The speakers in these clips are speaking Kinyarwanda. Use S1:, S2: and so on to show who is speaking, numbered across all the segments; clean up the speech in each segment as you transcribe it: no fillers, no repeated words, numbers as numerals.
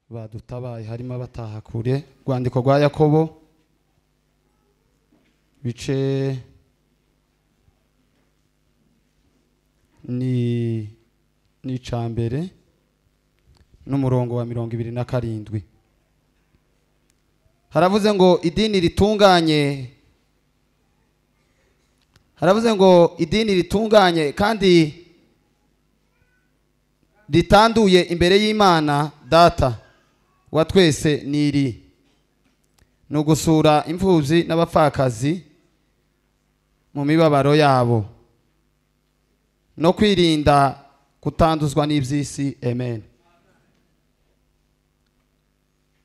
S1: badutabaye harimo abataha kure. Rwandiko rwa Yakobo bice ni icambere n'umurongo wa 27. Haravuze ngo idini ritunganye kandi ritanduye imbere y'Imana Data wa twese niri no gusura imfubyi n'abapfakazi mu mibabaro yabo no kwirinda kutanduzwa n'iby'isi. Amen.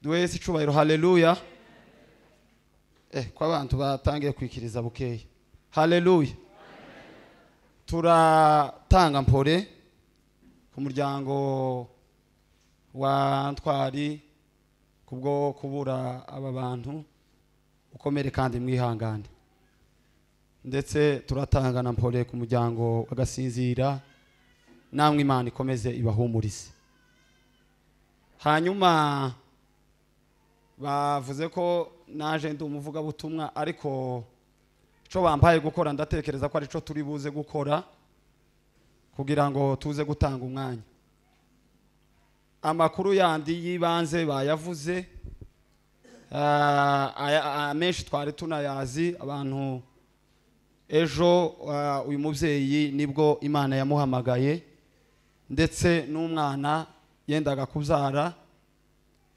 S1: Duwese icubahiro. Haleluya. Kwa abantu batangiye kwikiriza bukeya. Haleluya. Turatanga mpore ku muryango wa Ntwari kubwo kubura aba bantu, ukomere kandi mwihangane. Ndetse turatanga na mpore ku muryango w'Agasinzira, namwe Imana ikomeze ibahumurize. Hanyuma bavuze ko naje ndi umuvuga butumwa, ariko cyo bampaye gukora ndatekereza ko ari cyo turi buze gukora kugira ngo tuze gutanga umwanya. Amakuru yandi yibanze bayavuze, amenshi twari tunayazi. Abantu ejo uyu mubyeyi nibwo Imana yamuhamagaye, ndetse n'umwana yendaga kubyara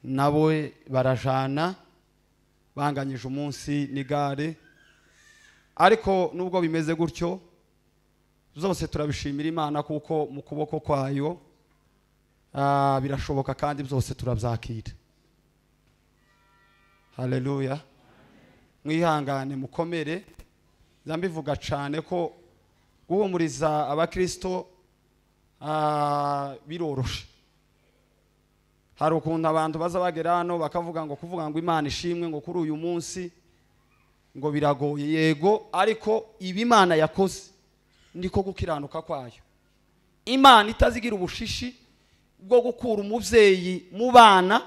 S1: nawe barajana banganyije umunsi n'igare. Ariko nubwo bimeze gutyo, zose turabishimira Imana kuko mu kuboko kwayo birashoboka kandi byose turabyakira. Haleluya. Mwihangane mukomere. Zambivuga cyane ko guhumuriza abakristo biroroshe. Hari ukuntu abantu baza bagera hano bakavuga ngo kuvuga ngo Imana ishimwe ngo kuri uyu munsi ngo biragoye. Yego, ariko ibi Imana yakoze niko gukiranuka kwayo. Imana itazigira ubushishi bwo gukura umubyeyi mu bana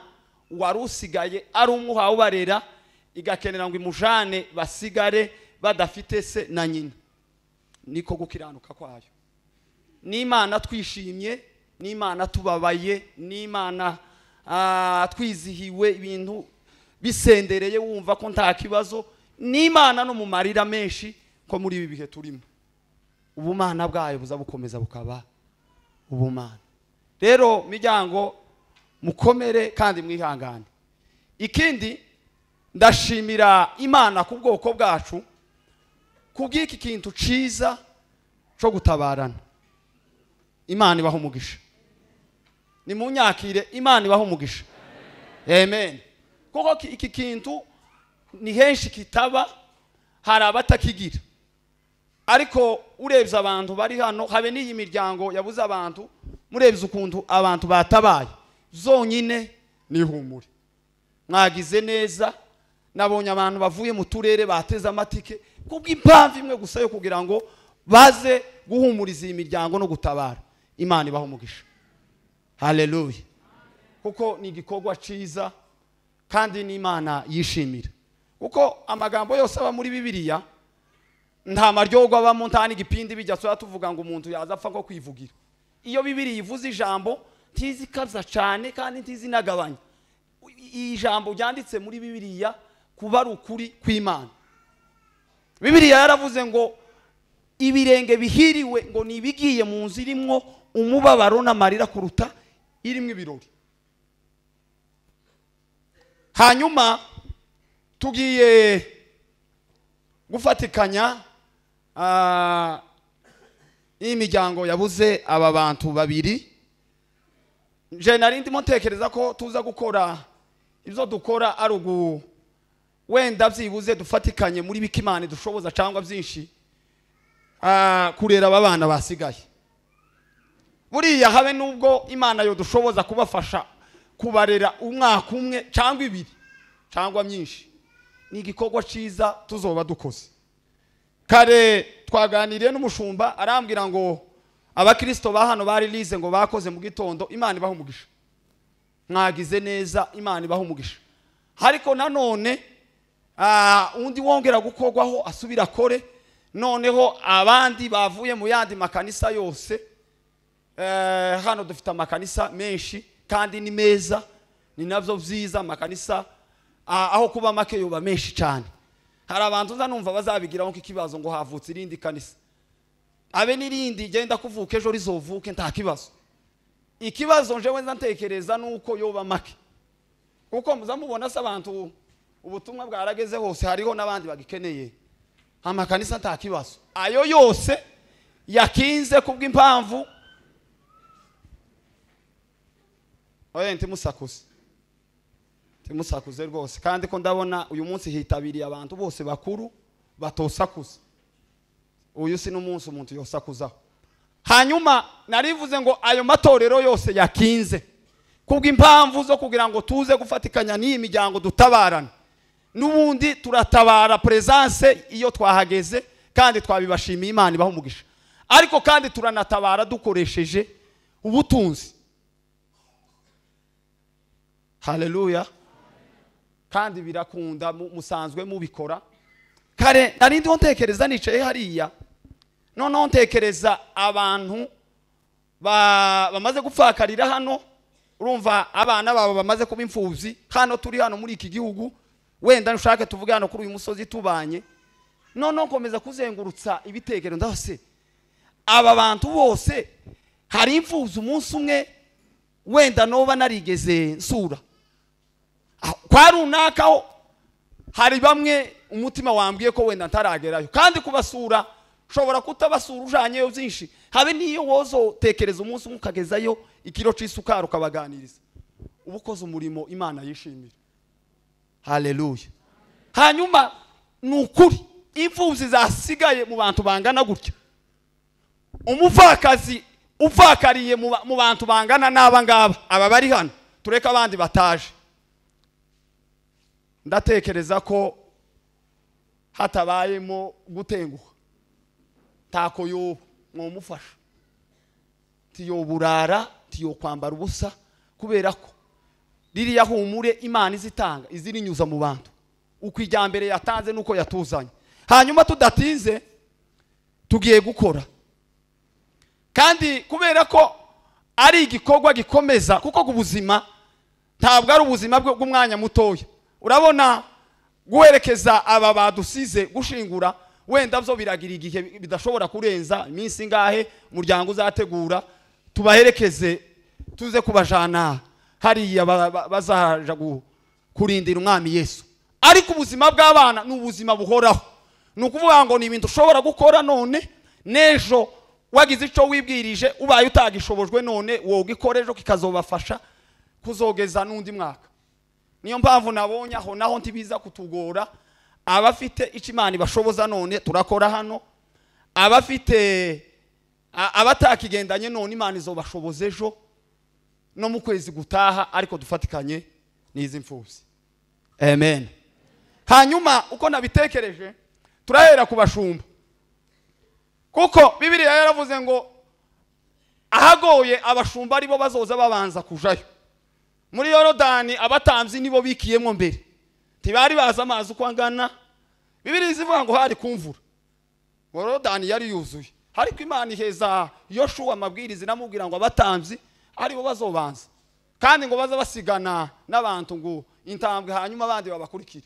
S1: wari usigaye ari umuha ubarera, igakenera ngo imujane basigare badafite se na nyina. Niko gukiranuka kwayo. Ni Imana twishimye, ni Imana tubabaye, ni Imana twizihiwe ibintu bisendereye wumva ko nta kibazo, ni Imana no mu marira menshi ko muri ibi bihe turimo. Ubumana bwayo buza bukomeza bukaba ubumana. Rero miryango mukomere kandi mwihangane. Ikindi ndashimira Imana ku bwoko bwacu kubw'iki kintu ciza cyo gutabarana. Imana ibaho umugisha. Ni munyakire, Imana ibaho umugisha. Amen. Kuko iki kintu ni henshi kitaba, hari abatakigira. Ariko urebye abantu bari hano, habe n'iyi miryango yabuze abantu, murebye ukuntu abantu batabaye, zonyine ni humure. Mwagize neza. Nabonye abantu bavuye mu turere bateze amatike kubw'impamvu imwe gusa yo kugira ngo baze guhumuriza iyi miryango no gutabara. Imana ibaho umugisha. Haleluya. Kuko ni igikorwa ciza kandi ni Imana yishimira. Kuko amagambo yose aba muri Bibiliya nta maryogo abamo, nta n'igipindi bijya so tuvuga ngo umuntu yazapfa ko kwivugira. Iyo Bibiliya ivuze ijambo ntizikaza cyane kandi ntizinagabanya. Ijambo ryanditse muri Bibiliya kuba ari ukuri kw'Imana. Bibiliya yaravuze ngo ibirenge bihiriwe ngo nibigiye mu nzu irimwo umubabaro n'amarira kuruta irimwe ibirori. Hanyuma tugiye gufatikanya imiryango yabuze aba bantu babiri. Je nari ndimo ntekereza ko tuza gukora ibyo dukora ari wenda byibuze dufatikanye muri bikimana dushoboza cyangwa byinshi kurera aba bana basigaye. Buriya habe nubwo Imana yo dushoboza kubafasha kubarera umwaka umwe cyangwa ibiri cyangwa myinshi, ni igikorwa ciza tuzoba dukoze. Kare twaganiriye n'umushumba arambwira ngo abakristo ba hano bari lize ngo bakoze mu gitondo. Imana ibaho umugisha. mwagize neza, Imana ibaha umugisha. Ariko nanone undi wongera gukorwaho asubira akore, noneho abandi bavuye mu yandi makanisa yose. Hano dufite amakanisa menshi kandi ni meza, ni nabyo byiza. Amakanisa aho kuba make yoba menshi cyane. Hari abantu nza numva bazabigiraho nk'ikibazo ngo havutse irindi kanisa, abe n'irindi genda kuvuka ejo rizovuke nta kibazo. Ikibazo njewe nza ntekereza nuko yoba make, kuko muzamubona se abantu ubutumwa bwarageze hose, hariho n'abandi bagikeneye. Amakanisa nta kibazo, ayo yose yakinze kubw'impamvu timusakuze rwose. Kandi ko ndabona uyu munsi hitabiriye abantu bose bakuru batosakuza. Uyu si n'umunsi umuntu yosakuzaho. Hanyuma narivuze ngo ayo matorero yose yakinze kubw'impamvu zo kugira ngo tuze gufatikanya n'iyi miryango dutabarana. N'ubundi turatabara presence iyo twahageze, kandi twabibashimiye, Imana ibaha umugisha. Ariko kandi turanatabara dukoresheje ubutunzi. Haleluya. Kandi birakunda musanzwe mubikora. Kare narindi ntekereza nicaye hariya, none ntekereza abantu bamaze gupfakarira hano. Urumva abana babo bamaze kuba imfubyi hano, turi hano muri iki gihugu. Wenda nshake tuvuge hano kuri uyu musozi tubanye, none nkomeza kuzengurutsa ibitekero ndase aba bantu bose hari imfubyi umunsi umwe wenda noba narigeze nsura kwa runakaho. Hari bamwe umutima wambwiye ko wenda ntaragerayo, kandi kubasura shobora kutabasura ujanyeyo byinshi. Habe niyo wozo tekereza umunsi mukagezayo ikiro c'isukari ukabaganiriza, ubukoze umurimo Imana yishimira. Haleluya. Hanyuma nukuri imfubyi zasigaye mu bantu bangana gutya, umuvakazi uvakariye mu bantu bangana n'aba ngaba, aba bari hano, tureka abandi bataje. Ndatekereza ko hatabayemo gutenguha tako yo mwomufasha, tiyo burara, tiyo kwambara ubusa, kubera ko ririya humure Imana izitanga iziri nyuza mu bantu uko ijyambere yatanze nuko yatuzanye. Hanyuma tudatinze tugiye gukora, kandi kubera ko ari igikorwa gikomeza, kuko ubuzima ntabwo ari ubuzima bw'umwanya mutoya. Urabona guherekeza aba badusize gushingura, wenda byo biragira igihe bidashobora kurenza iminsi ngahe umuryango uzategura tubaherekeze tuze kubajana hariya bazaja kurindira umwami Yesu. Ariko ubuzima bw'abana ni ubuzima buhoraho. Nukuvuga ngo ni ibintu ushobora gukora none, nejo wagize icyo wibwirije ubaye utagishobojwe none wogikora ejo kikazobafasha kuzogeza n'undi mwaka. Niyo mpamvu nabonye aho naho ntibiza kutugora. Abafite icyo Imana ibashoboza none turakora hano, abatakigendanye none Imana izobashoboza ejo no mu kwezi gutaha, ariko dufatikanye n'izi mfubyi. Amen. Hanyuma uko nabitekereje turahera ku bashumba, kuko Bibiliya yaravuze ngo ahagoye abashumba aribo bazoza babanza kujayo. Muri Yorodani abatamzi nibo bikiyemo mbere, tibari baza amazi uko angana. Bibiliya ivuga ngo hari kumvura, Yorodani yari yuzuye, ariko Imana iheza Yoshua amabwiriza inamubwira ngo abatamzi aribo bazobanza, kandi ngo baza basigana n'abantu ngo intambwe, hanyuma abandi babakurikire.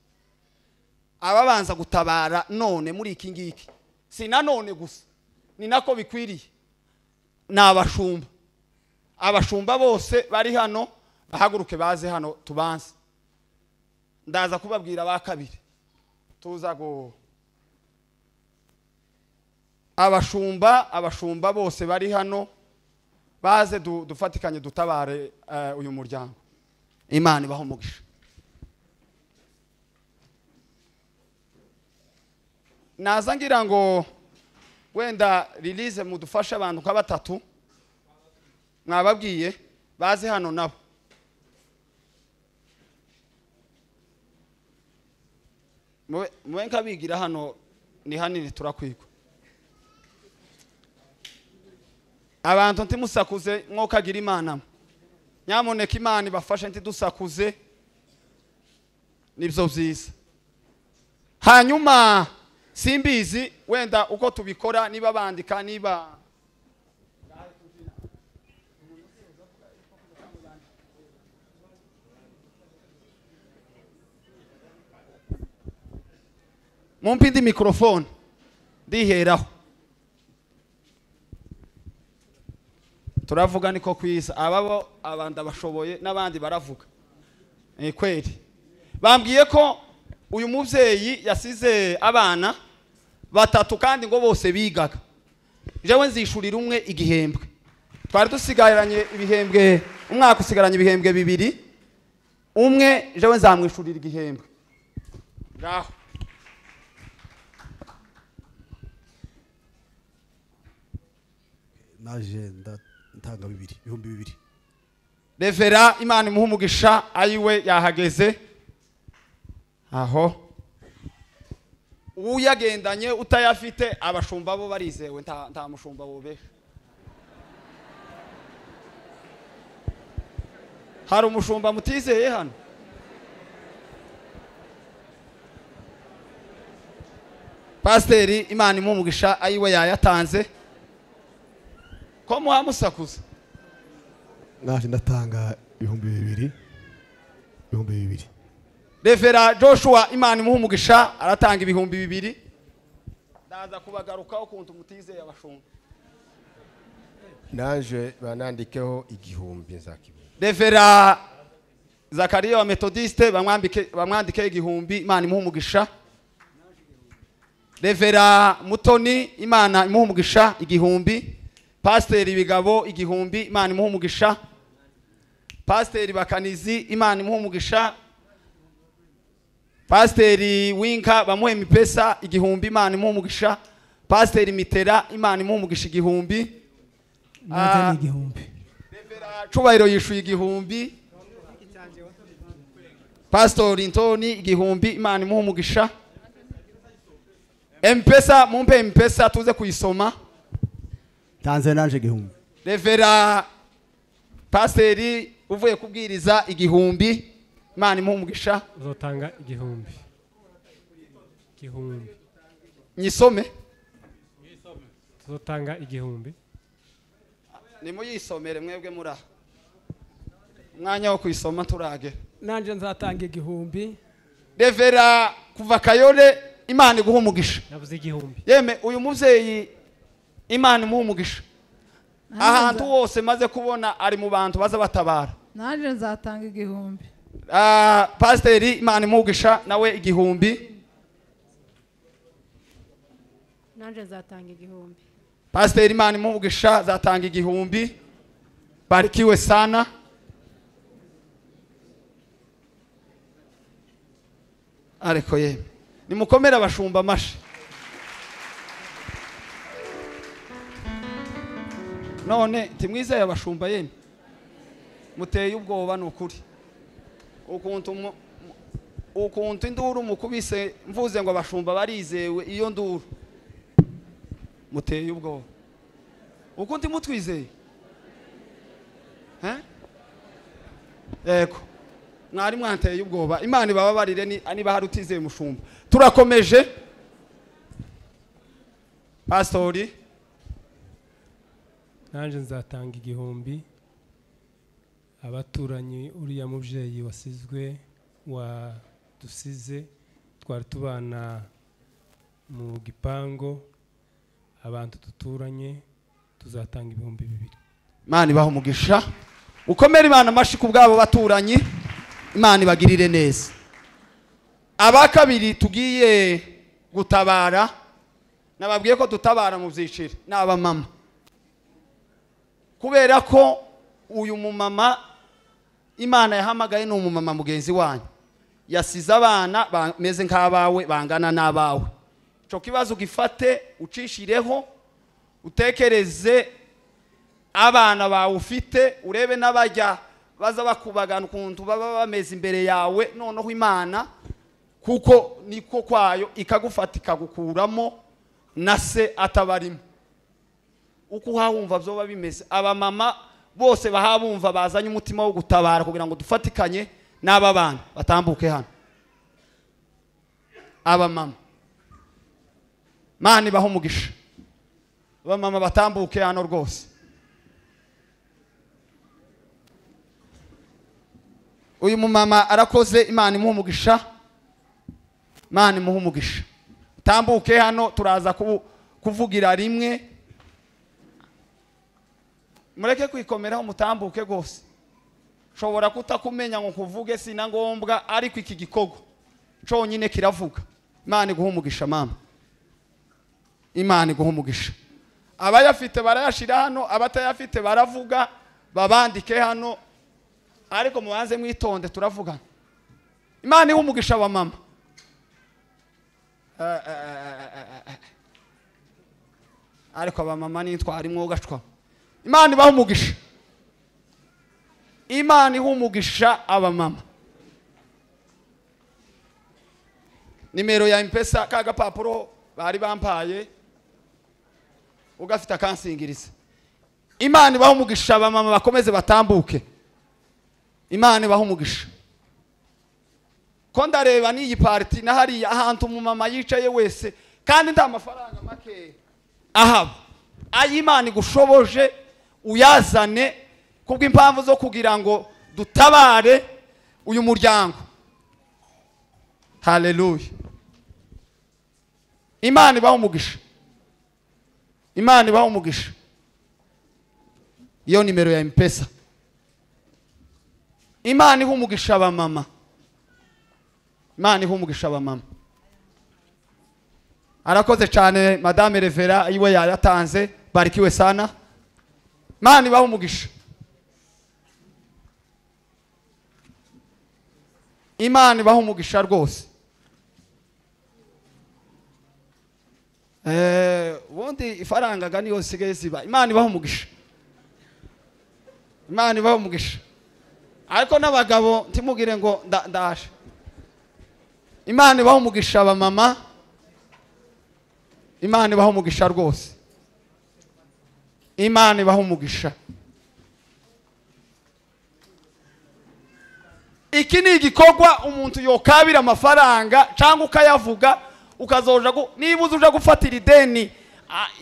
S1: Ababanza gutabara none muri iki ngiki si nanone gusa, ni nako bikwiriye n'abashumba. Abashumba bose bari hano bahaguruke baze hano tubanze. Ndaza kubabwira ba kabiri tuza go abashumba bose bari hano baze dufatikanye dutabare uyu muryango. Imana ibaho umugisha. Naza ngira ngo wenda release mudufasha abantu nka batatu mwababwiye baze hano nabo. Mwe nkabigira hano ni hanini turakwigwa. Abantu ntimusakuze mwokagira Imana. nyamuneka Imana ibafashe ntidusakuze nibyo byiza. Hanyuma simbizi wenda uko tubikora, niba bandika niba mumpindi mikrofone ndiheraho. Turavuga niko kwiza, ababo abandi bashoboye n'abandi baravuga. Kweli bambwiye ko uyu muvyeyi yasize abana batatu kandi ngo bose bigaga. Jewe nzishurira umwe igihembwe. Twari dusigaranye ibihembwe, umwaka usigaranye ibihembwe bibiri, umwe jewe nzamwishurira igihembwe. Ngaho
S2: naje ndatanga 2,000.
S1: Revera Imana imuha umugisha ayiwe yahageze. Aho uyagendanye utayafite abashumba bo barizewe, nta mushumba bobe. Hari umushumba mutizeye hano? Pasiteri Imana imuha umugisha ayiwe yayatanze. Ko muhamusakuza
S2: naje ndatanga 2,000.
S1: Revera Joshua Imana imuha umugisha aratanga 2,000. Ndaza kubagarukaho kuntu mutizeye abashumba.
S3: Naje banandikeho 1,000 nzakibona.
S1: Revera Zakaria wa Methodiste bamwandike 1,000, Imana imuha umugisha. Revera Mutoni Imana imuha umugisha 1,000. Pasiteri Bigabo 1,000, Imana imuha umugisha. Pasiteri Bakanizi Imana imuha umugisha. Pasiteri Winka bamuhe mipesa 1,000, Imana imuha umugisha. Pasiteri Mitera Imana imuha umugisha 1,000.
S4: Naje ni 1,000.
S1: Revera Cubahiro yishuye 1,000. Pastor Intoni 1,000, Imana imuha umugisha. Mpesa mumpe mpesa tuze kuyisoma.
S2: Tanze naje 1,000.
S1: Revera Pasiteri uvuye kubwiriza 1,000, Imana imuha umugisha.
S4: Uzotanga 1,000.
S1: Nyisome.
S4: Uzotanga 1,000.
S1: Nimuyisomere mwebwe mura. Mwanya wo kuyisoma turage.
S5: Nanje nzatanga 1,000.
S1: Revera kuva Kayore Imana iguha umugisha.
S4: Navuze 1,000.
S1: Yeme uyu muvyeyi Imana imuha umugisha. Ahantu hose maze kubona ari mu bantu baza batabara.
S6: Naje nzatanga 1,000.
S1: Pasiteri Imana imuha umugisha nawe 1,000.
S7: Naje nzatanga 1,000.
S1: Pasiteri Imana imuha umugisha zatanga 1,000. Barikiwe sana. Ariko yeme nimukomera abashumba amashi. None timwizeye abashumba yeme muteye ubwoba n'ukuri. Ukuntu induru mukubise mvuze ngo abashumba barizewe iyo nduru muteye ubwoba. Ukuntu mutwizeye yego mwari mwanteye ubwoba. Imana ibababarire niba hari utizeye mushumba. Turakomeje. Pastori
S4: Nanje nzatanga 1,000. Abaturanyi uriya muvyeyi wasizwe wa dusize twari tubana mu gipango, abantu tuturanye tuzatanga 2,000.
S1: Imana ibaha umugisha. Ukomere Imana amashi ku bwabo baturanyi. Imana ibagirire neza. Abakabiri tugiye gutabara nababwiye ko tutabara mu vyiciro n'aba mama. Kubera ko uyu mumama Imana yahamagaye no umumama mugenzi wanyu. Yasize abana bameze nk'abawe bangana n'abawe. Ico kibazo gifate ucishireho utekereze abana bawe ufite, urebe n'abajya baza bakubagana ukuntu baba bameze imbere yawe. Noneho Imana kuko niko kwayo ikagufata ikagukuramo na se atabarimo. Uko hawumva byoba bimeze. Aba mama bose bahabumva bazanye umutima wo gutabara kugira ngo dufatikanye n'aba bana batambuke hano. Aba mama Imana ibahe umugisha. Aba mama batambuke hano rwose. Uyu mumama arakoze, Imana imuhe umugisha. Imana imuhe umugisha. Tambuke hano turaza kuvugira rimwe. Mureke kwikomeraho mutambuke gose. Shobora kutakumenya ngo kuvuge sina ngombwa, ariko iki gikorwa cyonyine kiravuga. Imana iguhe umugisha mama. Imana iguhe umugisha. Abayafite barayashira hano, abatayafite baravuga, babandike hano. Ariko mubanze mwitonde turavuga. Imana iguhe umugisha wa mama. Ariko aba mama nitwari mwogacwa. Imana ibahe umugisha. Imana iha umugisha aba mama. Nimero ya M-Pesa kaga papuro bari bampaye ugafita kansingiriza. Imana ibahe umugisha aba mama bakomeze batambuke. Imana ibahe umugisha. Ko ndareba n'iyi party na hari ahantu mu mama yicaye wese kandi nta mafaranga make ahaba. Ayi Imana igushoboje uyazane kubw'impamvu zo kugira ngo dutabare uyu muryango. Haleluya. Imana ibahe umugisha. Imana ibahe umugisha. Iyo nimero ya M-Pesa. Imana iha umugisha aba mama. Imana iha umugisha aba mama. Arakoze cyane Madame Revera iwe yayatanze, barikiwe sana. Imana ibahe umugisha. Imana ibahe umugisha rwose. Ubundi ifaranga gani yose sigaye ziba. Imana ibahe umugisha. Imana ibahe umugisha. Ariko n'abagabo ntimugire ngo ndaje. Imana ibahe umugisha aba mama. Imana ibahe umugisha rwose. Imana ibahe umugisha. Iki ni igikorwa umuntu yokabira amafaranga cyangwa ukayavuga ukazoja niba uzuja gufatira ideni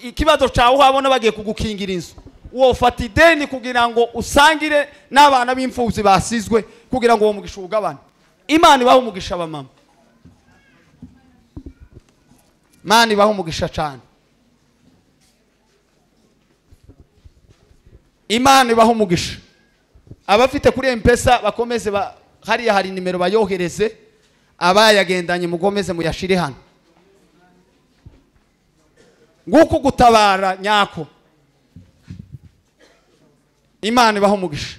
S1: ikibazo cyawe uhabona bagiye kugukingira inzu, uwo fata ideni kugira ngo usangire n'abana b'imfuzi basizwe kugira ngo uwo mugisha ugabane. Imana ibahe umugisha aba mama. Imana ibahe umugisha cyane. Imana ibahe umugisha. Abafite kuri M-Pesa bakomeze hariya hari nimero bayohereze, abayagendanye mugomeze muyashire hano. Nguko gutabara nyako. Imana ibahe umugisha.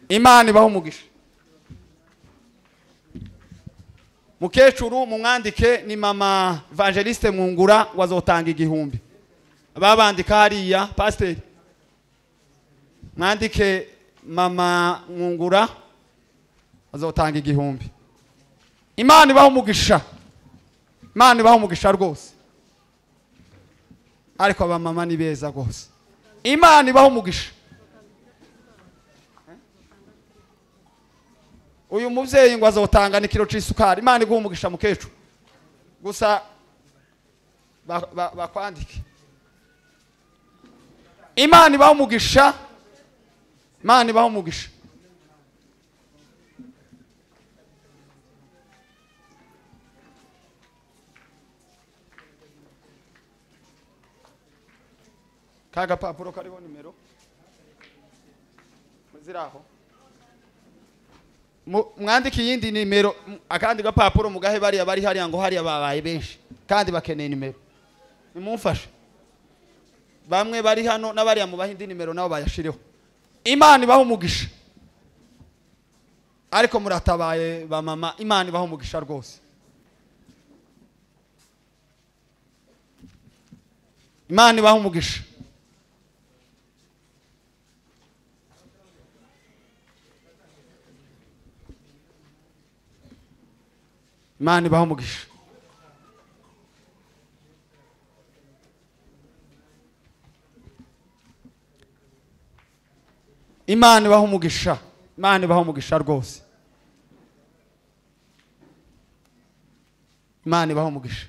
S1: Imana ibahe umugisha. Mukecuru mumwandike ni mama Evangeliste Mwungura wazotanga 1000. Babandika hariya pastor. Mwandike mama Mwungura azotanga 1000. Imana ibahe umugisha. Imana ibahe umugisha rwose. Ariko aba mama ni beza rwose. Imana ibahe umugisha. Uyu muvyeyi ngo azotanga ni kilo c'isukari. Imana iguhe umugisha mukecuru. Gusa bakwandike. Imana ibahe umugisha. Imana ibahe umugisha. Kaga papuro kariho nimero. Muziraho. Mwandike yindi nimero akandi gapapuro mugahe bari hariya ngo hariya babaye benshi kandi bakeneye nimero. Nimumfashe. Bamwe bari hano n'abariya mu bahindi nimero nabo bayashireho. Imana ibahe umugisha. Ariko muratabaye ba mama, Imana ibahe umugisha rwose. Imana ibahe umugisha. Imana ibahe umugisha. Imana ibaho umugisha, Imana ibaho umugisha rwose, Imana ibaho umugisha.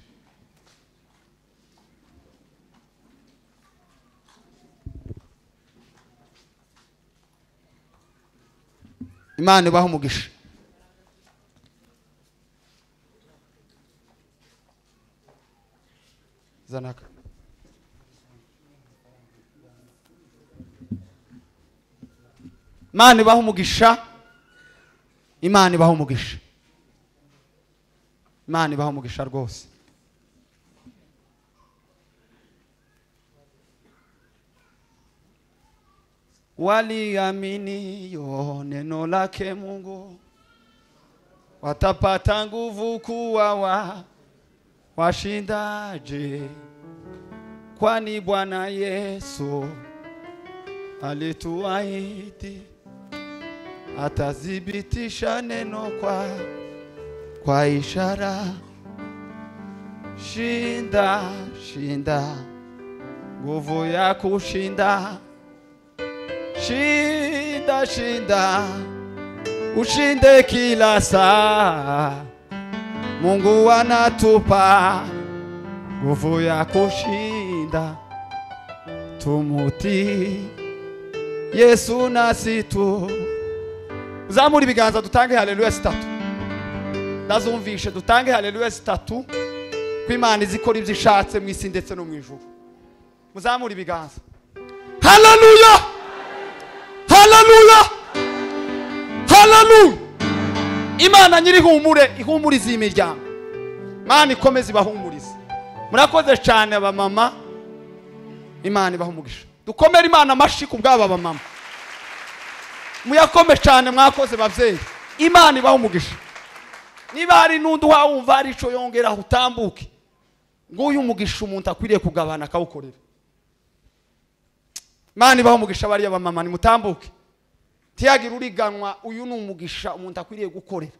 S1: Imana ibaho umugisha. Zanaka. Imana ibaho umugisha, Imana ibaho umugisha, Imana ibaho umugisha rwose. Waliamini neno lake Mungu watapata nguvu kuwa washindaje, kwani Bwana Yesu alituahidi atadhibitisha neno kwa ishara. Shinda, shinda, nguvu ya kushinda. Shinda, shinda, ushinde kila saa. Mungu anatupa nguvu ya kushinda. Tumuti Yesu nasi tu. Zamuri ibiganza dutange haleluya 3. Ndazumvishe dutange haleluya 3. Ko Imana izikora ibyo ishatse mu isi ndetse no mu ijuru. Muzamuri ibiganza. Haleluya! Haleluya! Haleluya! Imana nyiri humure, ihumuriza imiryango. Imana ikomeze ibahumurize. Murakoze cyane aba mama. Imana ibahumugisha. Dukomere Imana amashi ku bw'aba ba mama. Muyakome cyane mwakoze bavyeyi. Imana ibahumugisha. Niba hari nundu wumva ari ico yongera utambuke. Nguyu umugisha umuntu akwiriye kugabana akawukorera. Imana ibahumugisha bari aba mama ni mutambuke. Tiyagira uriganwa, uyu ni umugisha umuntu akwiriye gukorera.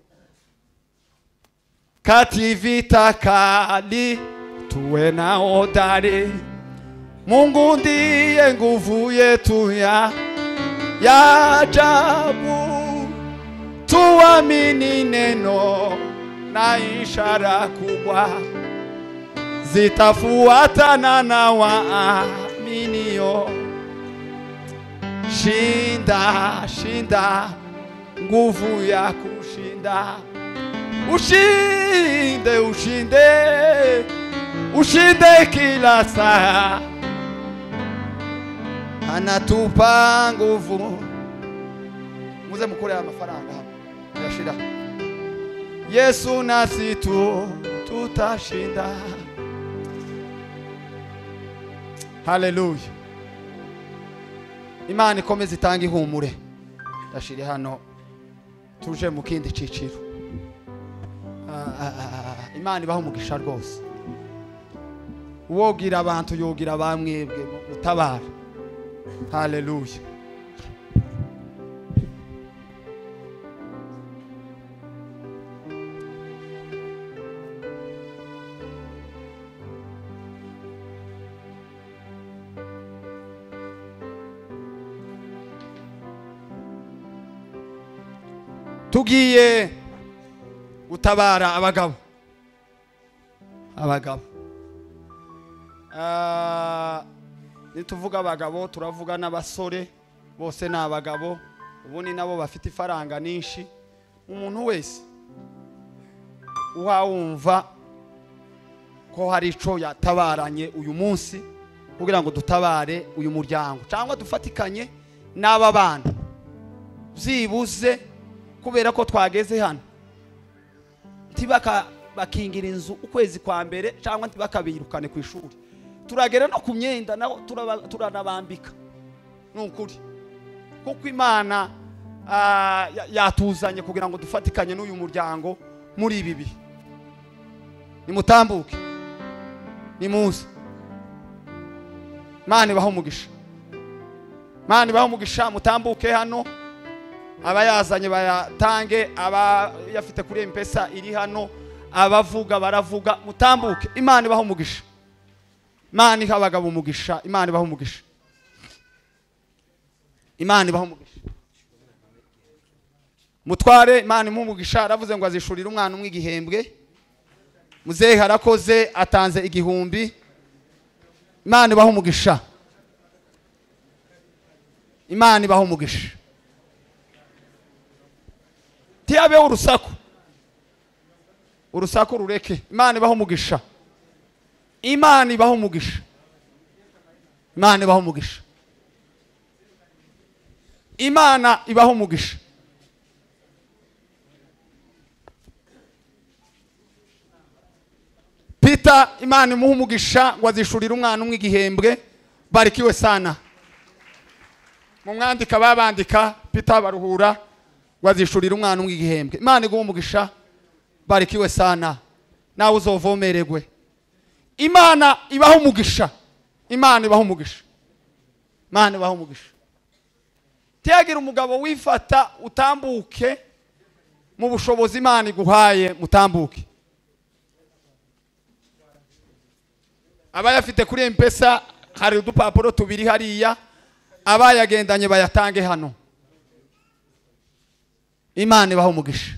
S1: Kati vita kali tuwe na hodari. Mungu ndiye nguvu yetu ya ajabu. Tuamini neno na ishara kubwa zitafuatana na waaminio. Shinda, shinda, nguvu ya kushinda. Ushinde, ushinde, ushinde kila saa. Anatupa nguvu. Muze mukorera amafaranga hano. Yashira. Yesu nasi tutashinda. Haleluya. Imana ikomeze itanga ihumure. Yashire hano tuje mu kindi ciciro. Imana ibaho umugisha rwose. Wogira abantu yogira bamwebwe mutabara. Haleluya. Tugiye gutabara abagabo. Abagabo. Nituvuga abagabo turavuga n'abasore bose ni abagabo. Ubundi nabo bafite ifaranga ninshi. Umuntu wese wumva ko hari ico yatabaranye uyu munsi kugira ngo dutabare uyu muryango cyangwa dufatikanye n'aba bana. Zibuze kubera ko twageze hano bakingira inzu ukwezi kwa mbere cyangwa ntibakabirukane ku ishuri. Turagera no ku myenda naho turanabambika. Nukuri kuko Imana yatuzanye kugira ngo dufatikanye n'uyu muryango muri ibi bihe. Nimutambuke, nimuze. Imana ibaho umugisha, Imana ibaho umugisha. Mutambuke hano, abayazanye bayatange, aba yafite kuri M-Pesa iri hano, abavuga baravuga. Mutambuke, Imana ibaho umugisha. Imana iha abagabo umugisha, Imana ibaho umugisha, Imana ibaho umugisha. mutware Imana imumugisha aravuze ngo azishurira umwana umwe igihembwe. Muzehe harakoze atanze igihumbi. Imana ibaho umugisha. Imana ibaho umugisha. Tiyabe urusaku. Urusaku rureke. Imana ibaho umugisha. Imana ibaho umugisha. Imana ibaho umugisha. Imana ibaho umugisha. Peter Imana imuha umugisha ngo azishurira umwana umwe igihembwe. Barikiwe sana. Mu mwandika babandika Peter Baruhura ngo azishurira umwana umwe igihembwe. Imana iguha umugisha. Barikiwe sana. Nawe uzovomererwe. Imana ibaho umugisha. Imana ibaho umugisha. Imana ibaho umugisha. Tiyagira umugabo wifata utambuke mu bushobozi Imana iguhaye mutambuke. Abayafite kuri M-Pesa hari udupapuro tubiri hariya, abayagendanye bayatange hano. Imana ibaho umugisha.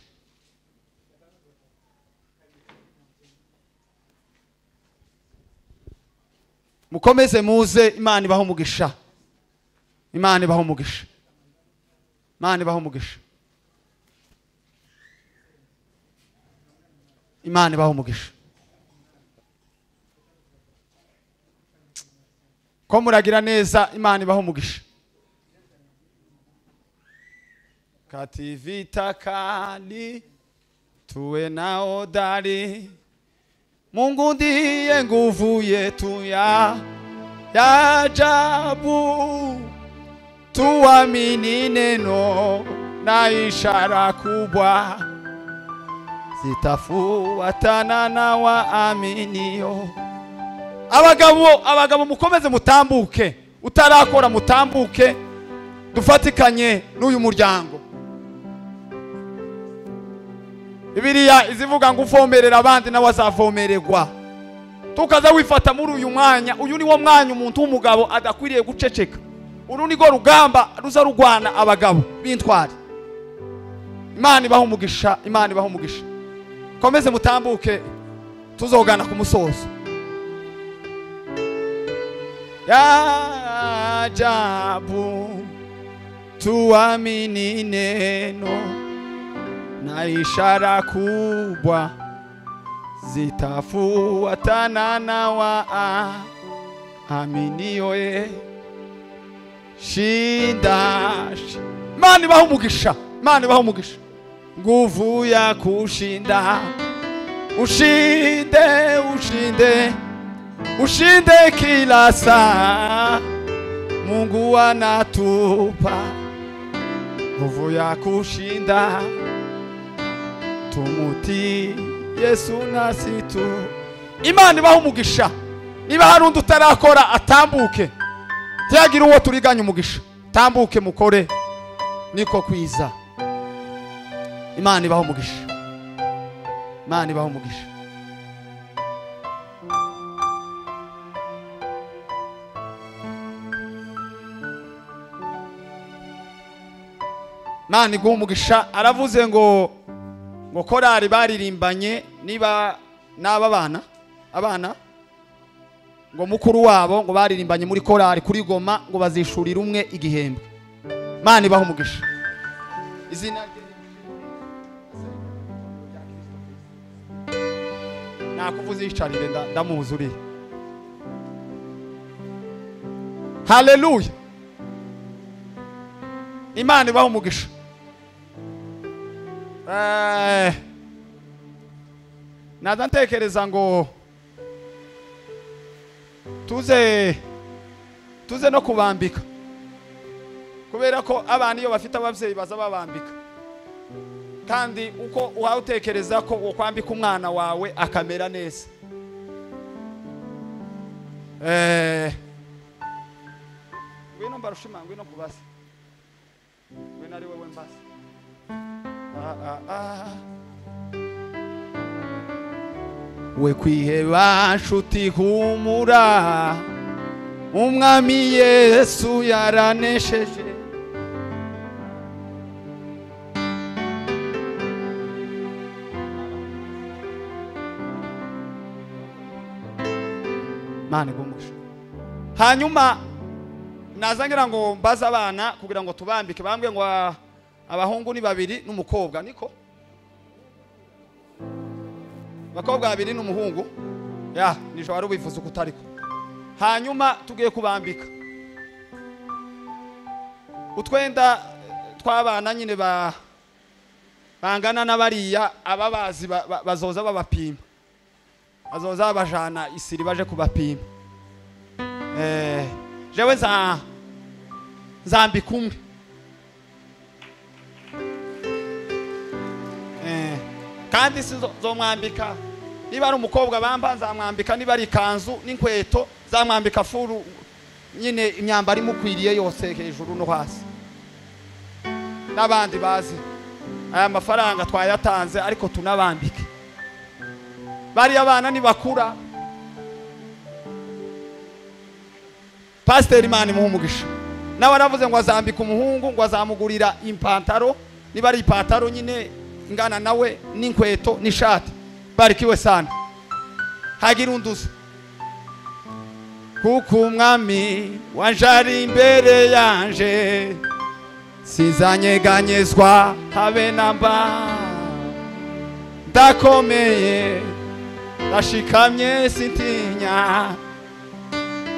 S1: Mukomeze muze. Imana ibaho umugisha. Imana ibaho umugisha. Imana ibaho umugisha. Imana ibaho umugisha. Ko muragira neza. Imana ibaho umugisha. Kativita kali tuwe na odari, Mungu ndiye nguvu yetu ya ajabu. Tuamini neno na ishara kubwa zitafuatana na waaminio. Abagabo mukomeze mutambuke. Utarakora mutambuke. Dufatikanye n'uyu muryango. Bibiliya izivuga ngo uvomerera abandi nawe azavomererwa. Tukaza wifata muri uyu mwanya. Uyu ni wo mwanya umuntu w'umugabo adakwiriye guceceka. Uru ni go rugamba ruza rugwana abagabo b'intwari. Imana ibaho umugisha. Imana ibaho umugisha. Komeze mutambuke. Tuzogana ku musozo. Ya ajabu tuamini neno na ishara kubwa zitafuatana na waaminio. Shinda. Imana ibaho umugisha. Imana ibaho umugisha. Nguvu ya kushinda. Ushinde, ushinde, ushinde kila saa. Mungu anatupa nguvu ya kushinda. Tumuti Yesu nasitu. Imana ibaho umugisha. Niba hari undi utarakora atambuke. Tiyagira uwo turiganya umugisha. Tambuke mukore. Niko kwiza. Imana ibaho umugisha. Imana ibaho umugisha. Imana iguha umugisha. Aravuze ngo korari baririmbanye niba n'aba abana ngo mukuru wabo ngo baririmbanye muri korari kuri Goma ngo bazishurira umwe igihembwe. Imana ibaho umugisha. Izina nakuvuze yicarire ndamuzuriye. Haleluya. Imana ibaho umugisha. Naza ntekereza ngo tuze no kubambika, kubera ko abana iyo bafite abavyeyi baza babambika, kandi uko uhawe utekereza ko ukwambika umwana wawe akamera neza. Ngwino mbarushima, ngwino kubasi, ngwino ari wewe mbasi. We kwiheba nshuti humura, umwami Yesu yaranesheje. Imana igumugisha. Hanyuma nazangira ngo mbaza abana kugira ngo tubambike, bambwe ngo abahungu ni babiri n'umukobwa, niko bakobwa babiri n'umuhungu ya nijo wari ubivuze kutariko. Hanyuma tugiye kubambika utwenda tw'abana nyine bangana n'abariya ababazi bazoza babapima, bazoza babajana isiri baje kubapima. Jewe nzambika umwe, kandi sizomwambika niba ari umukobwa bamba nzamwambika, niba ari ikanzu n'inkweto zamwambika furu nyine imyambaro imukwiriye yose hejuru no hasi. N'abandi bazi aya mafaranga twayatanze ariko tunabambike. Bari abana nibakura Pastor Imana imuhumugisha nawe aravuze ngo azambika umuhungu ngo azamugurira impantaro, niba ari ipantaro nyine ingana nawe n'inkweto n'ishati. Barikiwe sana hagira unduza kuko umwami wajari imbere yanje sinzanyeganyezwa habe namba, ndakomeye ndashikamye sintinya,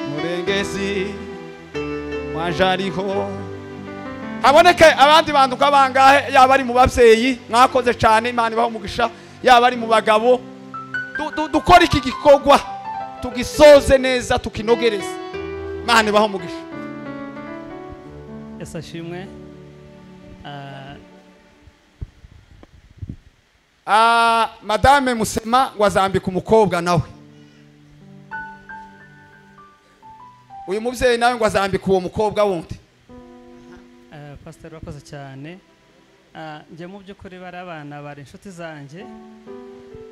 S1: murengezi wajariho. Haboneke abandi banduka bangahe, yaba ari mu bavyeyi mwakoze cyane, Imana ibaho umugisha, yaba ari mu bagabo dukora iki gikorwa tugisoze neza tukinogereza. Imana ibaho umugisha.
S8: Yesashimwe.
S1: Madame Musema wazambika umukobwa nawe, uyu muvyeyi nawe ngo azambika uwo mukobwa wundi.
S8: Pastor wakoze cyane. Nje mu byukuri bari abana bari inshuti zanje,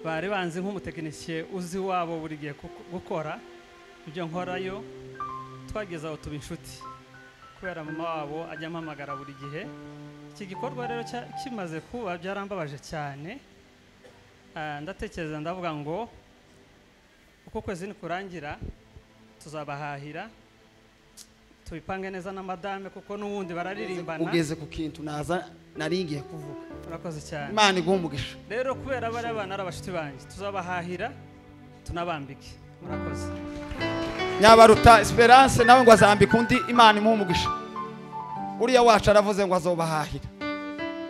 S8: bari banzi nk'umutekinisiye uzi wabo buri gihe gukora ibyo nkorayo. Twageze aho tuba inshuti kubera mama wabo ajya ampamagara buri gihe. Iki gikorwa rero kimaze kuba byarambabaje cyane. Ndatekereza ndavuga ngo uko kwezi nikurangira tuzabahahira, tubipange neza na madame kuko n'ubundi bararirimbana.
S1: Ugeze ku kintu naza naringiye kuvuga.
S8: Urakoze cyane.
S1: Imana igumugisha.
S8: Rero kubera bari abana arabashiti banje tuzabahahira tunabambike. Murakoze.
S1: Nyabaruta Esperance nawe ngo azambika undi, Imana imuhumugisha. Uriya wacu aravuze ngo azobahahira.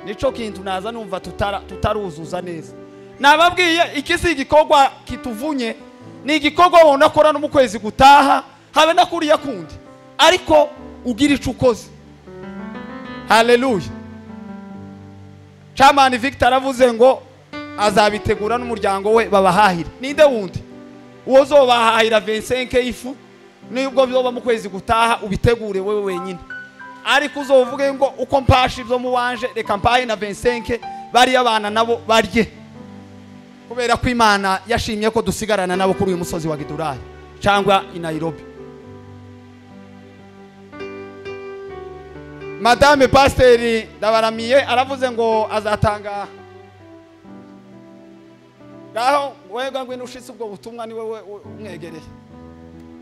S1: Nico kintu naza numva tutaruzuza neza. Nababwiye ikisi igikorwa kituvunye ni igikorwa wonakora no mu kwezi gutaha habe nakuriya kundi, ariko ugira ico ukoze. Haleluya. Chamani Victor aravuze ngo azabitegura n'umuryango we babahahira. Ninde wundi uwo zobahahira 25 ifu, nibwo byoba mu kwezi gutaha ubitegure wewe wenyine, ariko uzovuge ngo uko mpashi byo mu wanje reka mpaye na 25 bari abana nabo barye, kubera ko Imana yashimye ko dusigarana nabo kuri uyu musozi wa Gidurayi cyangwa i Nairobi. Madame Pasteur Ndabaramiye aravuze ngo azatanga ngaho wega ngwino ushitse ubwo butumwa ni wewe umwegereye.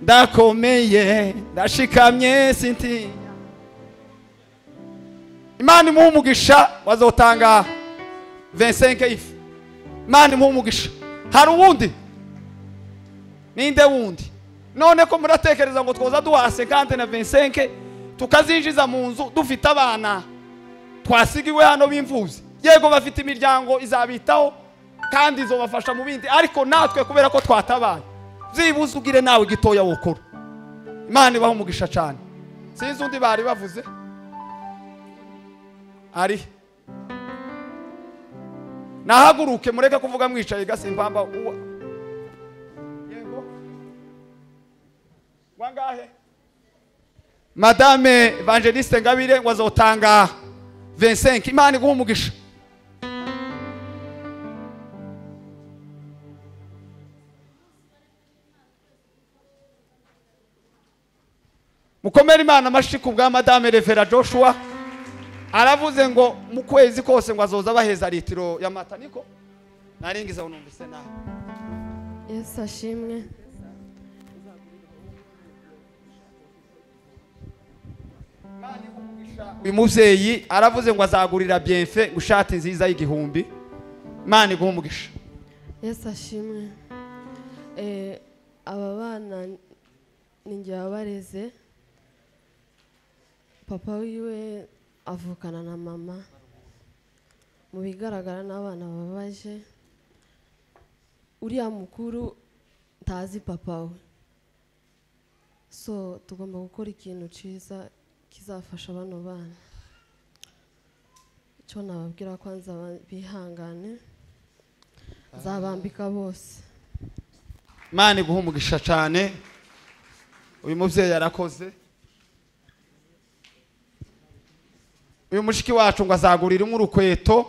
S1: Ndakomeye ndashikamye sinti. Imana imuhumugisha wazotanga 25 ifu. Imana imuhumugisha. Hari uwundi? Ninde wundi? None ko muratekereza ngo twoza duha 50 na 25 tukazinjiza mu nzu dufite abana twasigiwe hano b'imvuzi? Yego bafite imiryango izabitaho kandi izobafasha mu bindi, ariko natwe kubera ko twatabaye zibuze ugire nawe gitoya wokora. Imana ibaho umugisha cyane. Sinzi undi bari bavuze ari nahaguruke mureke kuvuga mwicaye gasimbamba uwa. Yego wangahe? Madame Evangeliste Ngabire ngo azotanga 25. Imana iguha umugisha. Mukomere Imana amashiku bwa Madame Revera Joshua aravuze ngo mu kwezi kose ngo azoza baheza litiro ya mata, niko naringiza unumvise nawe.
S9: Yesu ashimwe.
S1: uyu muvyeyi aravuze ngo azagurira Bienfait gushati nziza y'igihumbi. Imana iguhe umugisha.
S9: Yesu ashimwe. Aba bana ninjye wabareze. Papa wiwe avukana na mama. Mu bigaragara n'abana babaje. Uriya mukuru ntazi papa we. So tugomba gukora ikintu ciza kizafasha bano bana. Icyo nababwira kwanza bihangane. Zabambika bose.
S1: Imana iguhe umugisha cyane. Uyu muvyeyi yarakoze. Uyu mushiki wacu ngo azagurira urukweto.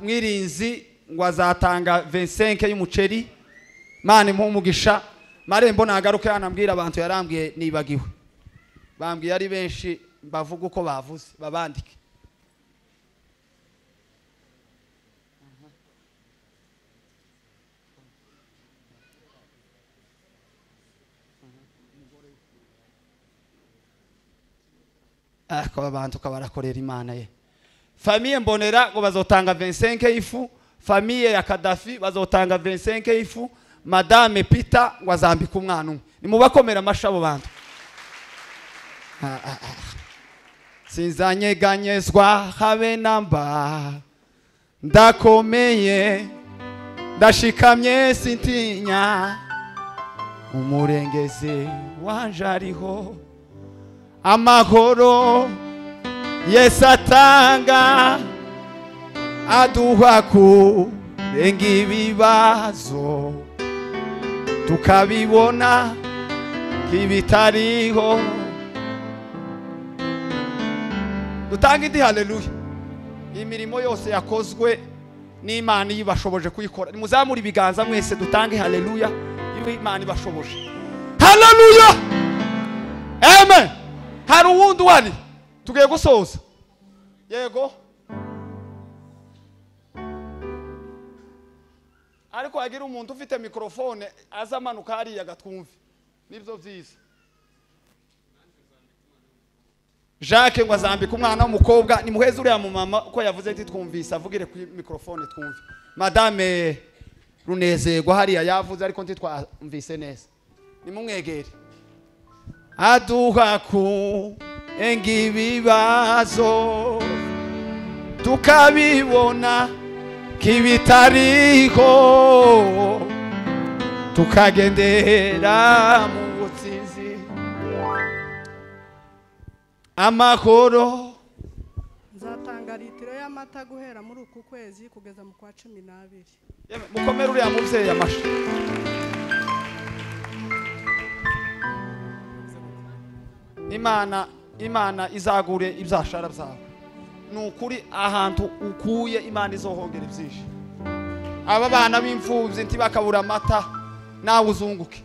S1: Mwirinzi ngo azatanga 25 y'umuceri. Imana imuhe umugisha. Marembo nagaruke yanambwira abantu yarambwiye nibagiwe. Bambwiye ari benshi bavuga uko bavuze babandike. Ako abantu kabarakorera Imana ye. Famille Mbonera ngo bazotanga 25 ifu, famille ya Kadafi bazotanga 25 ifu, Madame Peter ngo azambika umwana umwe. Nimubakomera amashabo bantu. Sinzanyeganyezwa habe namba. Ndakomeye ndashikamye sintinya. Umurengezi wanje ariho. Amahoro Yesu atanga aduha kurenga ibibazo tukabibona kibitariho. Dutanga indi haleluya. Imirimo yose yakozwe n'Imana yibashoboje kuyikora. Nimuzamura ibiganza mwese dutange haleluya. Imana ibashoboje. Haleluya. Amen. Hari uwundi wari tugiye gusoza. Yego. Ariko agira umuntu ufite mikrofone azamanuka hariya gatwumve. Nibyo byiza. Jacques ngo azambika umwana w'umukobwa nimuheze uriya mu mama uko yavuze ati twumvise avugire ku mikrofone twumve. Madame Runezerwa hariya yavuze ariko ntitwumvise neza. Nimumwegere. Aduha ku engibibazo tukabibona kibitariho tukagendera mu butsinzi. Amahoro
S10: nzatanga litiro y'amata guhera muri uku kwezi kugeza mu kwa 12.
S1: Mukomere uriya muvyeyi amasha. Imana izagure ibyashara byawe. Nukuri ahantu ukuye Imana izohongera ibyinshi. Aba bana b'imfubyi ntibakabura amata nawe uzunguke.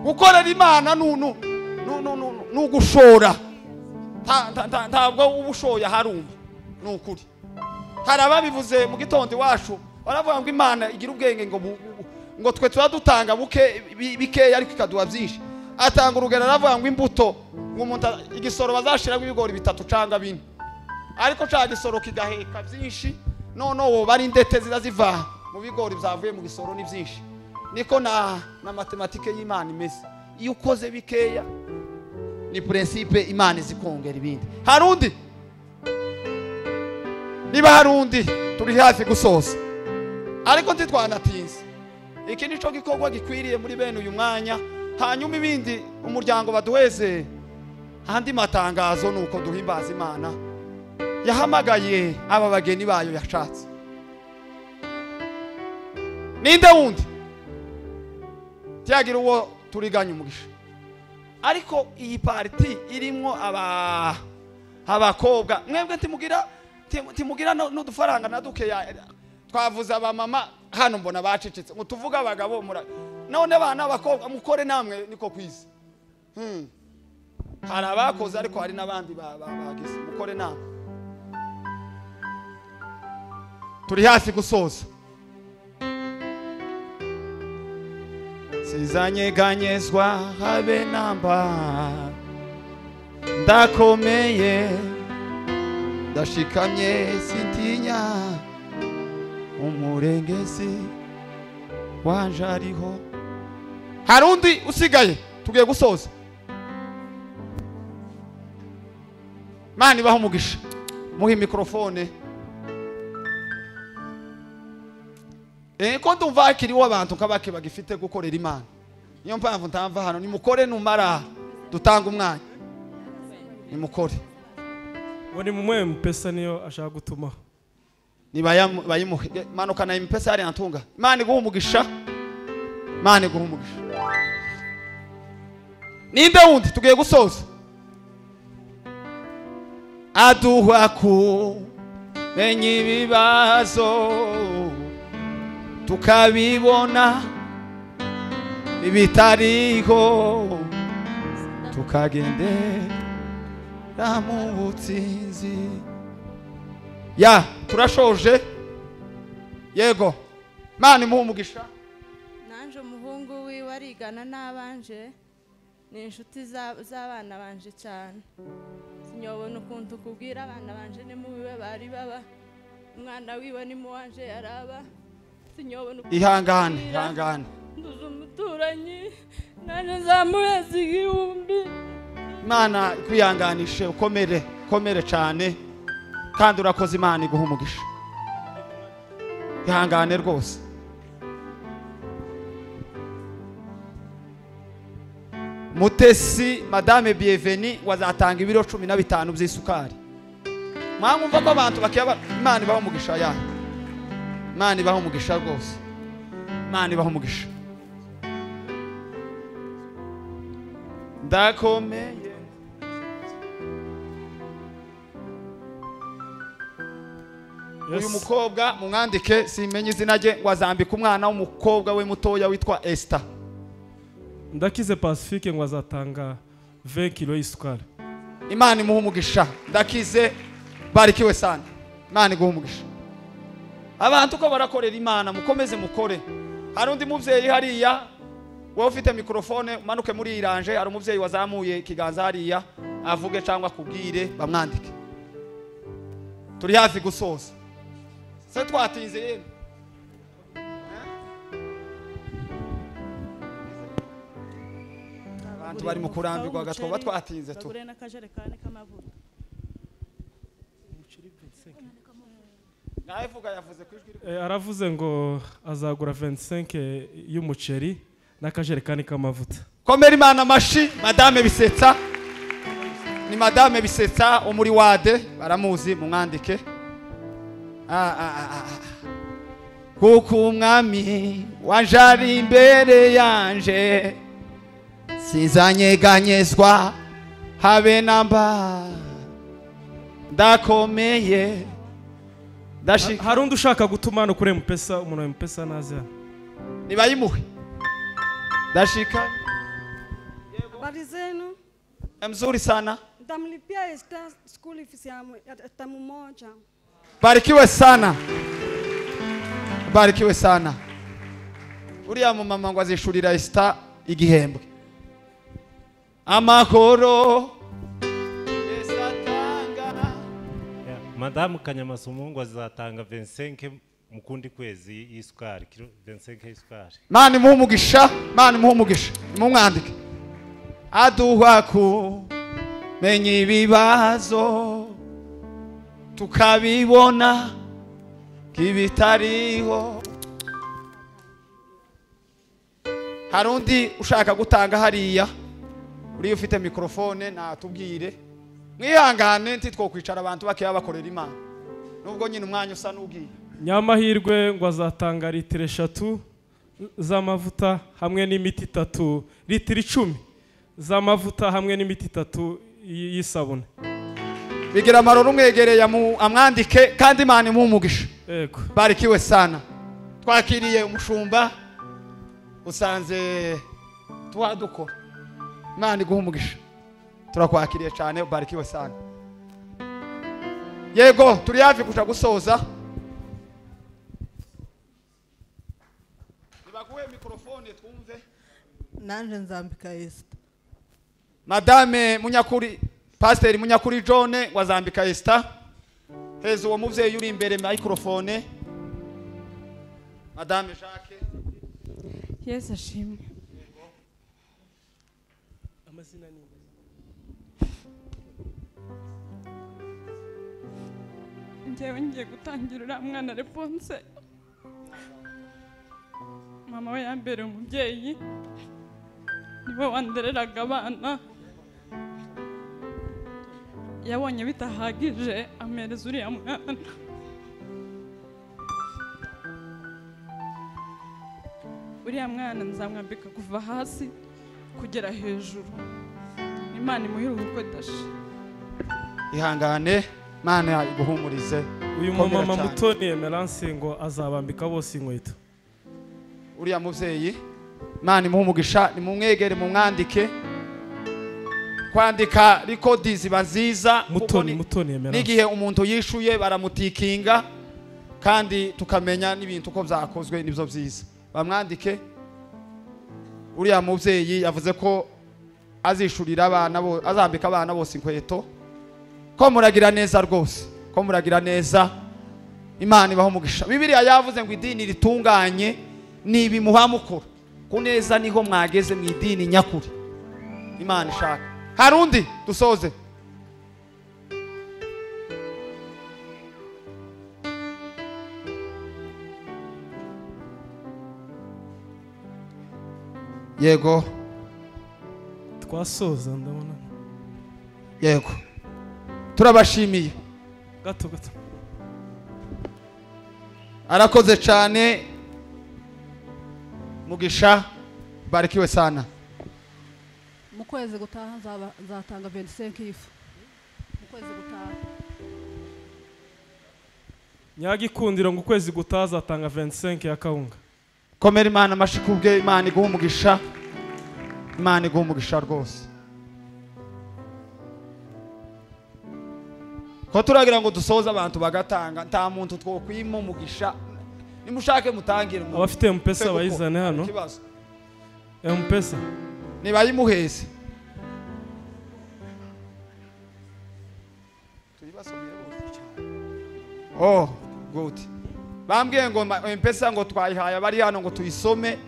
S1: Gukorera Imana nugushora. Ntabwo ubushoya harumba. Nukuri. Hari ababivuze mu gitondo iwacu baravuga ngo Imana igira ubwenge ngo twe tuba dutanga bikeya ariko ikaduha byinshi. Atanga urugero aravuga ngo imbuto ngo umuntu igisoro bazashiramo ibigori 3 canga 4 ariko ca gisoro kigaheka byinshi none wo bari ndete ziva mu bigori byavuye mu gisoro ni byinshi. Niko na matematike y'Imana imeze. Iyo ukoze bikeya ni principe Imana izikongera ibindi. Harundi niba harundi turi hafi gusoza ariko ntitwanatinze. Iki nico gikorwa gikwiriye muri bene uyu mwanya. Hanyuma ibindi umuryango baduheze handi matangazo nuko duhimbaza Imana yahamagaye aba bageni bayo yashatse. Ninde wundi tyagira uwo turiganya umugisha. Ariko iyi party irimwo abakobwa mwebwe timugira n'udufaranga naduke twavuza aba mama hano mbona bacicitse ngo tuvuga abagabo none bana abakobwa mukore namwe niko kwiza. Hari abakoze ariko hari n'abandi bagize mukore namwe. Turi hafi gusoza. Sizanyeganyezwa habe namba ndakomeye ndashikamye sintinya umurengezi wanje ariho. Hari undi usigaye tugiye gusoza. Imana ibaho umugisha, muhe mikrofone. Ko ndumva hakiriho abantu kabake bagifite gukorera Imana, niyo mpamvu ntamva hano. Nimukore numara dutanga umwanya, nimukore.
S11: Wani mumwe mpesa niyo ashaka gutumaho.
S1: Bayimuhe manuka na mpesa yari antunga. Imana iguha umugisha, Imana iguha umugisha. Ninde wundi tugiye gusoza? Aduha kumenya ibibazo tukabibona ibitariho tukagendera mu butsinzi. Ya turashoje. Yego Imana imuhe umugisha.
S12: Nanje umuhungu wiwe arigana n'abanje, ni inshuti z'abana banje cyane. Sinyobona ukuntu kubwira abana banje ni mubiwe bari baba, umwana wiwe ni muwanje yaraba. Sinyobona
S1: ihangane
S12: nduze umuturanyi nanje nzamuheza igihumbi.
S1: Imana kwiyanganishe, ukomere cyane kandi urakoze. Imana iguha umugisha, ihangane rwose. Mutesi Madame Bienvenue wazatanga ibiro 15 by'isukari. Mwamumva ko abantu bakiya. Imana ibaho umugisha ya. Imana ibaho umugisha rwose. Imana ibaho umugisha. Ndakomeye uyu mukobwa mumwandike, simenye izina rye, wazambika umwana w'umukobwa we mutoya witwa Esther.
S11: Ndakize Pacifique ngo azatanga 20 kilo y'isukari.
S1: Imana imuhe umugisha. Ndakize barikiwe sana, Imana iguhe umugisha. Abantu ko barakorera Imana mukomeze mukore. Hari undi muvyeyi hariya, wowe ufite mikrofone umanuke muri iranje. Hari umuvyeyi wazamuye ikiganza hariya, avuge cyangwa kubwire bamwandike. Turi hafi gusoza. Se twatinze yemwe. Abantu bari mu kurambirwa gatwa twatinze tu.
S11: Aravuze ngo azagura 25 y'umuceri n'akajerekani k'amavuta.
S1: Komera Imana amashi. Madame Bisetsa, ni Madame Bisetsa umuri wade, baramuzi mumwandike. Kuko umwami wajari imbere yanje sinzanyeganyezwa habe namba. Ndakomeye ndashika.
S11: Hari undi ushaka gutuma no kure mpesa, umuntu mpesa naze.
S1: Nibayimuhe. Ndashika.
S10: Habari zenu?
S1: Mzuri sana.
S10: Nitamlipia Esther school fees ya tamu moja.
S1: Barikiwe sana. Barikiwe sana. Uriya mu mama ngo azishurira Esther igihembwe. Amahoro esatanga.
S13: Madame Kanyamasumo ngo azatanga 25 mukundi kwezi y'isukari, kilo 25 y'isukari.
S1: Imana imuhe umugisha, Imana imuhe umugisha. Mumwandike. Aduha kumenya ibibazo tukabibona kibitariho. Hari undi ushaka gutanga hariya, uri ufite mikrofone natubwire. Mwihangane ntitwo kwicara abantu bakiya bakorera Imana, nubwo nyine umwanya usa n'ugiye.
S11: Nyamahirwe ngo azatanga litiro 3 z'amavuta hamwe n'imiti 3, litiro 10 z'amavuta hamwe n'imiti 3 y'isabune.
S1: Bigira amaroro umwegereye amwandike kandi Imana imuhe umugisha.
S11: Yego.
S1: Barikiwe sana. Twakiriye umushumba usanze tuwadukora. Imana iguhe umugisha. Turakwakiriye cyane, barikiwe sana. Yego turi hafi kuja gusoza. Nibaguhe mikrofone twumve.
S14: Nanje nzambika Esther.
S1: Madame Munyakuri Pastor Munyakuri John wazambika Esther. Heza uwo muvyeyi uri imbere microphone. Madame Jacques.
S12: Yes, ashimwe.
S11: Amazina ni
S12: njyewe ngiye gutangira uriya mwana Reponse. Mama we yambereye umubyeyi, niwe wandereraga abana. Yabonye bitahagije amereza uriya mwana. Uriya mwana nzamwambika kuva hasi kugera hejuru. Imana imuhira uko dashe.
S1: Ihangane, Mana iguhumurize.
S11: uyu mama Mutoni Emerance ngo azabambika bose inkweto.
S1: Uriya muvyeyi Mana imuhumugisha, nimumwegere mumwandike. Kwandika rekodi ziba nziza.
S11: Mutoni Emerance.
S1: Nigihe umuntu yishuye baramutikinga kandi tukamenya n'ibintu uko byakozwe nibyo byiza. Bamwandike. Uriya muvyeyi yavuze ko azishurira abana azambika abana bose inkweto. Ko muragira neza rwose, ko muragira neza. Imana ibaho umugisha. Bibiliya yavuze ngo idini ritunganye nibi muhamukuru. Kuneza niho mwageze mu idini nyakuri. Imana ishaka. Harundi dusoze. Yego.
S11: Twasoza ndabona.
S1: Yego. Turabashimiye.
S11: Gato.
S1: Arakoze cyane. Mugisha barikiwe sana.
S14: Mu kwezi gutaha nzatanga 25 ifu. Mu kwezi gutaha.
S11: Nyagikundiro ngo ukwezi gutaha azatanga 25 ya kawunga.
S1: Komera Imana amashikubwe, Imana iguhumugisha. Imana iguhumugisha rwose. Ko turagira ngo dusoze abantu bagatanga, nta muntu twokwima umugisha. Nimushake mutangire mu.
S11: Abafite M-Pesa bayizane hano. M-Pesa.
S1: Nibayimuheze. Oh, good. Bambwiye ngo M-Pesa ngo twayihaye bari hano ngo tuyisome.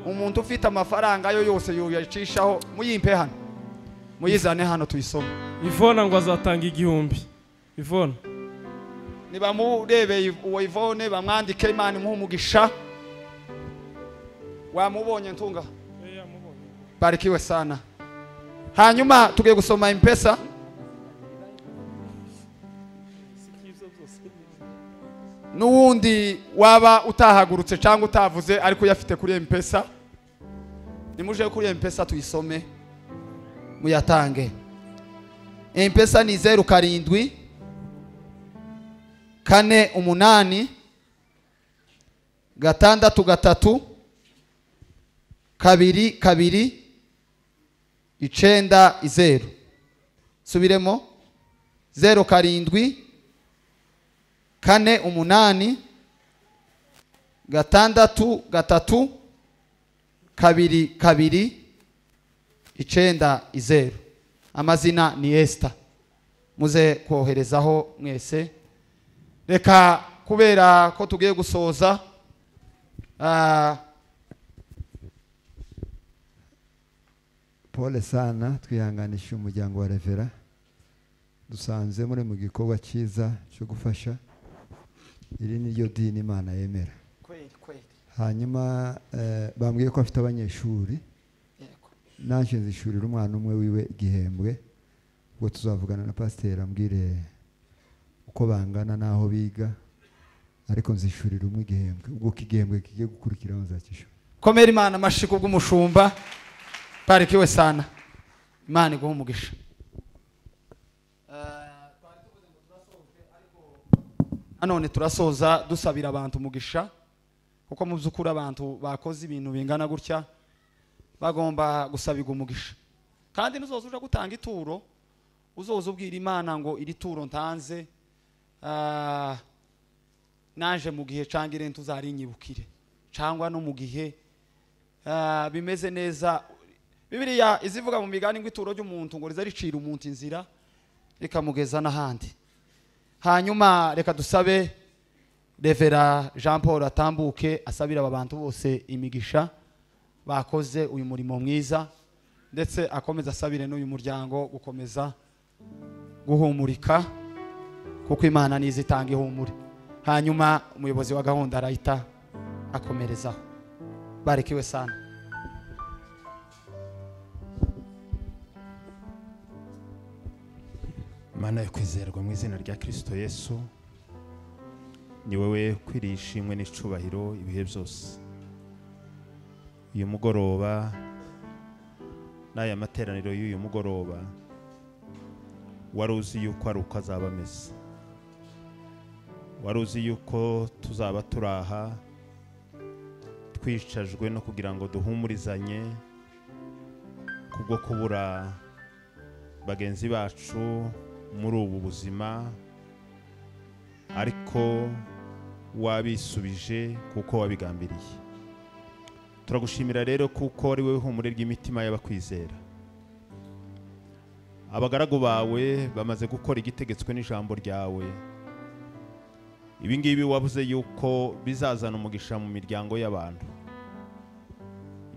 S1: Umuntu ufite amafaranga yo yose yoyacishaho muyimpe hano. Muyizane hano tuyisome.
S11: Ivona ngo azatanga 1000. Ivona.
S1: Niba murebe uwo Ivone bamwandike Imana imuhumugisha. Wamubonye ntunga? Barikiwe sana. Hanyuma tugiye gusoma M-Pesa. Nuwundi waba utahagurutse cyangwa utavuze ariko yafite kuri M-Pesa. Nimuje kuri M-Pesa tuyisome. Muyatange. M-Pesa ni 07 4 8 6 3 2 2 0. Subiremo 07 4 8 6 3 2 2 0. Amazina ni Esther. Muze koherezaho mwese. Reka kubera ko tugiye gusoza
S15: Pole sana, twihanganisha umuryango wa Revera. Dusanze muri mu gikorwa cyiza cyo gufasha. Iri ni ryo dini Imana yemera. Hanyuma bambwiye ko afite abanyeshuri. Nanje nzishurira umwana umwe wiwe igihembwe. Ubwo tuzavugana na pasteur ambwire uko bangana naho biga. Ariko nzishurira umwe igihembwe. Ubwo kigihembwe kigiye gukurikiraho nzakishura.
S1: Komera Imana amashiko bw'umushumba. Barikiwe sana. Imana iguhumugisha. Anone turasoza dusabira abantu umugisha. Kuko mu byukuri abantu bakoze ibintu bingana gutya bagomba gusabirwa umugisha. Kandi nuzoza uja gutanga ituro uzoza ubwira Imana ngo iri turo ntanze naje mu gihe cangire ntuzarinyibukire cyangwa no mu gihe bimeze neza. Bibiliya izivuga mu migani ngo ituro ry'umuntu ngo rizaricira umuntu inzira ikamugeza n'ahandi. Hanyuma reka dusabe Revera Jean Paul atambuke asabira aba bantu bose imigisha bakoze uyu murimo mwiza, ndetse akomeza asabire n'uyu muryango gukomeza guhumurika kuko Imana nizo itanga ihumure. Hanyuma umuyobozi wa gahunda arahita akomerezaho. Barikiwe sana.
S16: Mana yo kwizerwa mu izina rya Kristo Yesu, ni wewe kwiriye ishimwe n'icubahiro ibihe byose. Uyu mugoroba n'aya materaniro y'uyu mugoroba wari uzi yuko ari uko azaba ameze, wari uzi yuko tuzaba turaha twicajwe no kugira ngo duhumurizanye kubwo kubura bagenzi bacu muri ubu buzima, ariko wabisubije kuko wabigambiriye. Turagushimira rero kuko ari wowe humure ry'imitima y'abakwizera. Abagaragu bawe bamaze gukora igitegetswe n'ijambo ryawe. Ibi ngibi wavuze yuko bizazana umugisha mu miryango y'abantu.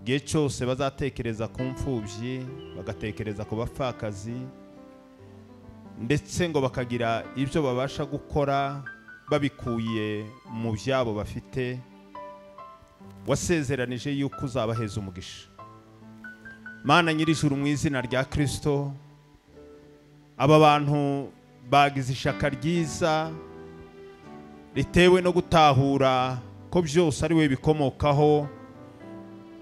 S16: Igihe cyose bazatekereza ku mfubyi, bagatekereza ku bapfakazi, ndetse ngo bakagira ibyo babasha gukora babikuye mu byabo bafite, wasezeranije yuko uzabaheza umugisha. Mana nyir'ijuru, mu izina rya Kristo, aba bantu bagize ishaka ryiza ritewe no gutahura ko byose ari we bikomokaho,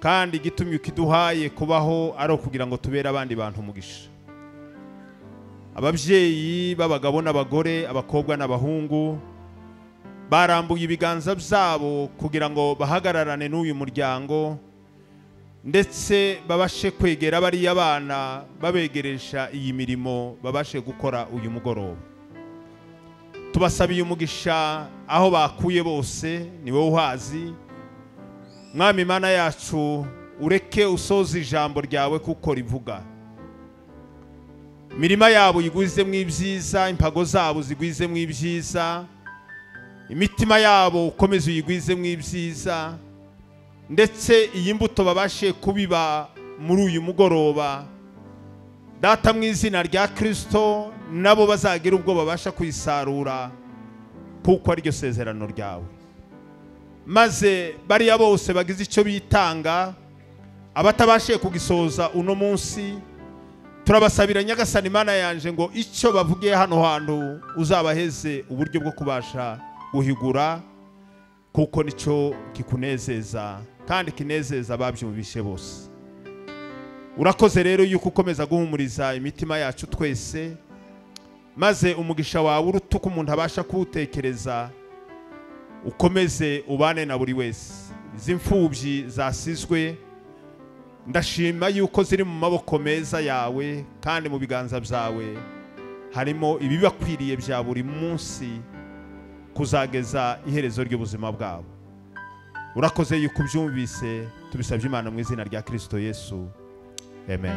S16: kandi igitumye ukiduhaye kubaho ari ukugira ngo tubere abandi bantu umugisha. Ababyeyi b'abagabo n'abagore, abakobwa n'abahungu barambuye ibiganza byabo kugira ngo bahagararane n'uyu muryango, ndetse babashe kwegera bariya bana babegeresha iyi mirimo babashe gukora uyu mugoroba. Tubasabiye umugisha aho bakuye bose, ni wowe uhazi. Mwami Mana yacu, ureke usoze ijambo ryawe kuko rivuga. Mirima yabo yigwize mu ibyiza, impago zabo zigwize mu ibyiza, imitima yabo ukomeze uyigwize mu ibyiza, ndetse iyi mbuto babashe kubiba muri uyu mugoroba. Data, mu izina rya Kristo, nabo bazagira ubwo babasha kuyisarura kuko ari ryo sezerano ryawe. Maze bariya bose bagize icyo bitanga, abatabashe kugisoza uno munsi, turabasabira Nyagasani Mana yanje ngo icyo bavugiye hano hantu uzabaheze uburyo bwo kubasha guhigura, kuko nicyo kikunezeza kandi kinezeza ababyumvishe bose. Urakoze rero yuko ukomeza guhumuriza imitima yacu twese, maze umugisha wawe uruta uko umuntu abasha kuwutekereza ukomeze ubane na buri wese. Izi mfubyi zasizwe, ndashima yuko ziri mu maboko meza yawe, kandi mu biganza byawe harimo ibibakwiriye bya buri munsi kuzageza iherezo ry'ubuzima bwabo. Urakoze yuko ubyumvise, tubisabye Imana mu izina rya Kristo Yesu. Amen.